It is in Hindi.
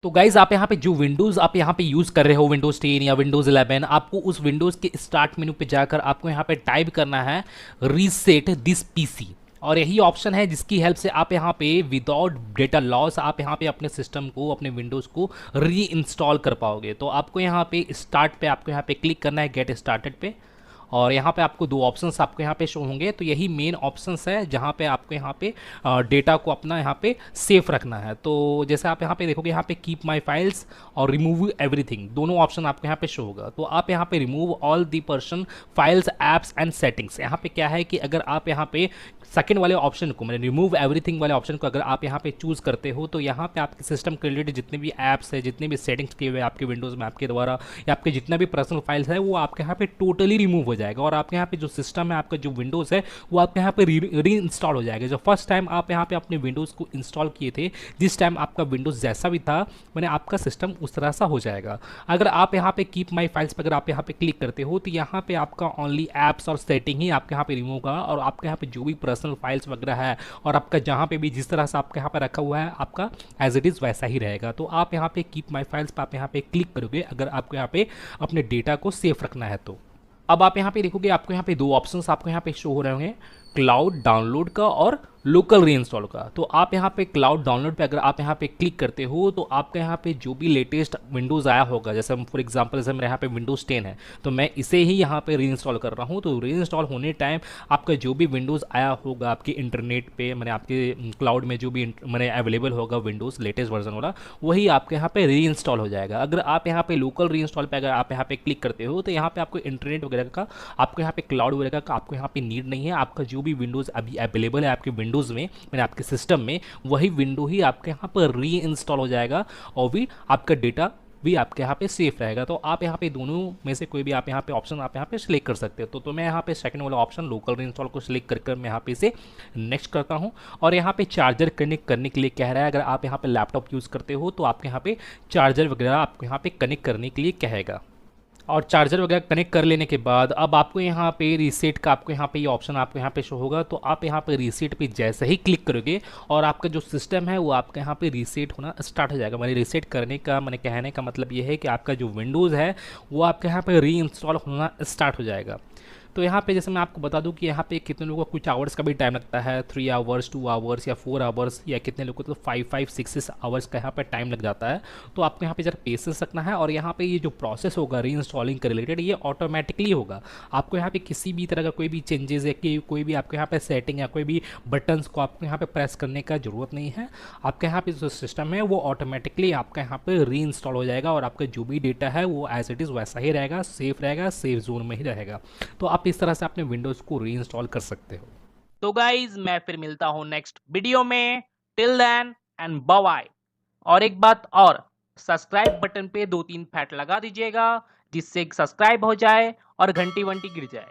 तो गाइज आप यहाँ पे जो विंडोज़ आप यहाँ पे यूज़ कर रहे हो, विंडोज़ 10 या विंडोज़ 11, आपको उस विंडोज़ के स्टार्ट मेनू पे जाकर आपको यहाँ पे टाइप करना है रीसेट दिस पीसी। और यही ऑप्शन है जिसकी हेल्प से आप यहाँ पे विदाउट डेटा लॉस आप यहाँ पे अपने सिस्टम को, अपने विंडोज़ को री इंस्टॉल कर पाओगे। तो आपको यहाँ पे स्टार्ट पे आपको यहाँ पे क्लिक करना है, गेट स्टार्टेड पे। और यहाँ पे आपको दो ऑप्शंस आपको यहाँ पे शो होंगे। तो यही मेन ऑप्शंस है जहाँ पे आपको यहाँ पे डेटा को अपना यहाँ पे सेफ रखना है। तो जैसे आप यहाँ पे देखोगे, यहाँ पे कीप माय फाइल्स और रिमूव एवरीथिंग, दोनों ऑप्शन आपको यहाँ पे शो होगा। तो आप यहाँ पे remove all the person files apps and settings, यहाँ पे क्या है कि अगर आप यहाँ पे सेकंड वाले ऑप्शन को, मैंने रिमूव एवरीथिंग वाले ऑप्शन को अगर आप यहाँ पे चूज करते हो, तो यहाँ पे आपके सिस्टम के रिलेटेड जितने भी ऐप्स है, जितने भी सेटिंग्स किए हुए आपके विंडोज़ में आपके द्वारा, या आपके जितना भी पर्सनल फाइल्स है, वो आपके यहाँ पे टोटली रिमूव हो जाएगा। और आपके यहाँ पे जो सिस्टम है, आपका जो विंडोज़ है, वो आपके यहाँ पे री इंस्टॉल हो जाएगा। जो फर्स्ट टाइम आप यहाँ पे अपने विंडोज़ को इंस्टॉल किए थे, जिस टाइम आपका विंडोज़ जैसा भी था, मैंने आपका सिस्टम उस तरह सा हो जाएगा। अगर आप यहाँ पे कीप माई फाइल्स पर अगर आप यहाँ पे क्लिक करते हो, तो यहाँ पे आपका ओनली ऐप्स और सेटिंग ही आपके यहाँ पे रिमूव होगा, और आपके यहाँ पे जो भी पर्सनल फाइल्स वगैरह है और आपका जहाँ पे भी जिस तरह से आपके यहाँ पे रखा हुआ है, आपका एज इट इज़ वैसा ही रहेगा। तो आप यहाँ पे कीप माई फाइल्स पर आप यहाँ पे क्लिक करोगे अगर आपको यहाँ पे अपने डेटा को सेफ रखना है। तो अब आप यहाँ पे देखोगे, आपको यहाँ पे दो ऑप्शंस आपको यहाँ पे शो हो रहे होंगे, क्लाउड डाउनलोड का और लोकल री इंस्टॉल का। तो आप यहाँ पे क्लाउड डाउनलोड पे अगर आप यहाँ पे क्लिक करते हो, तो आपके यहाँ पे जो भी लेटेस्ट विंडोज़ आया होगा, जैसे फॉर एग्जांपल जैसे मेरे यहाँ पे विंडोज़ 10 है, तो मैं इसे ही यहाँ पे री इंस्टॉल कर रहा हूँ। तो री इंस्टॉल होने टाइम आपका जो भी विंडोज़ आया होगा आपके इंटरनेट पे, मैंने आपके क्लाउड में जो भी मैंने अवेलेबल होगा विंडोज़ लेटेस्ट वर्जन वाला, वही आपके यहाँ पे री इंस्टॉल हो जाएगा। अगर आप यहाँ पे लोकल री इंस्टॉल पे अगर आप यहाँ पे क्लिक करते हो, तो यहाँ पे आपको इंटरनेट वगैरह का, आपको यहाँ पे क्लाउड वगैरह का आपको यहाँ पे नीड नहीं है। आपका जो भी विंडोज़ अभी अवेलेबल है आपके विंडोज़ में, मैंने आपके सिस्टम में, वही विंडो ही आपके यहाँ पर री इंस्टॉल हो जाएगा, और भी आपका डेटा भी आपके यहाँ पे सेफ रहेगा। तो आप यहाँ पे दोनों में से कोई भी आप यहाँ पे ऑप्शन आप यहाँ पे सिलेक्ट कर सकते हो। तो मैं यहाँ पे सेकंड वाला ऑप्शन लोकल री इंस्टॉल को सिलेक्ट कर मैं यहाँ पे इसे नेक्स्ट करता हूँ। और यहाँ पे चार्जर कनेक्ट करने के लिए कह रहा है, अगर आप यहाँ पे लैपटॉप यूज़ करते हो, तो आपके यहाँ पे चार्जर वगैरह आपको यहाँ पे कनेक्ट करने के लिए कहेगा। और चार्जर वगैरह कनेक्ट कर लेने के बाद अब आपको यहाँ पे रीसेट का आपको यहाँ पे ये ऑप्शन आपको यहाँ पे शो होगा। तो आप यहाँ पे रीसेट पे जैसे ही क्लिक करोगे, और आपका जो सिस्टम है वो आपके यहाँ पे रीसेट होना स्टार्ट हो जाएगा। मैंने रीसेट करने का, मैंने कहने का मतलब ये है कि आपका जो विंडोज़ है वो आपके यहाँ पे री इंस्टॉल होना स्टार्ट हो जाएगा। तो यहाँ पे जैसे मैं आपको बता दूं कि यहाँ पे कितने लोगों को कुछ आवर्स का भी टाइम लगता है, 3 आवर्स, 2 आवर्स या 4 आवर्स, या कितने लोगों को तो 5-6 आवर्स का यहाँ पे टाइम लग जाता है। तो आपको यहाँ पे ज़रा पेशेंस रखना है। और यहाँ पे ये जो प्रोसेस होगा री इंस्टॉलिंग के रिलेटेड, ये ऑटोमेटिकली होगा। आपको यहाँ पे किसी भी तरह का कोई भी चेंजेस या कि कोई भी आपके यहाँ पे सेटिंग या कोई भी बटन्स को आपको यहाँ पे प्रेस करने का ज़रूरत नहीं है। आपके यहाँ पे जो सिस्टम है वो ऑटोमेटिकली आपका यहाँ पे री इंस्टॉल हो जाएगा, और आपका जो भी डेटा है वो एज इट इज़ वैसा ही रहेगा, सेफ रहेगा, सेफ जोन में ही रहेगा। तो आप इस तरह से अपने विंडोज को री इंस्टॉल कर सकते हो। तो गाइज मैं फिर मिलता हूं नेक्स्ट वीडियो में। Till then and bye. और एक बात और, सब्सक्राइब बटन पे 2-3 फैट लगा दीजिएगा, जिससे सब्सक्राइब हो जाए और घंटी वंटी गिर जाए।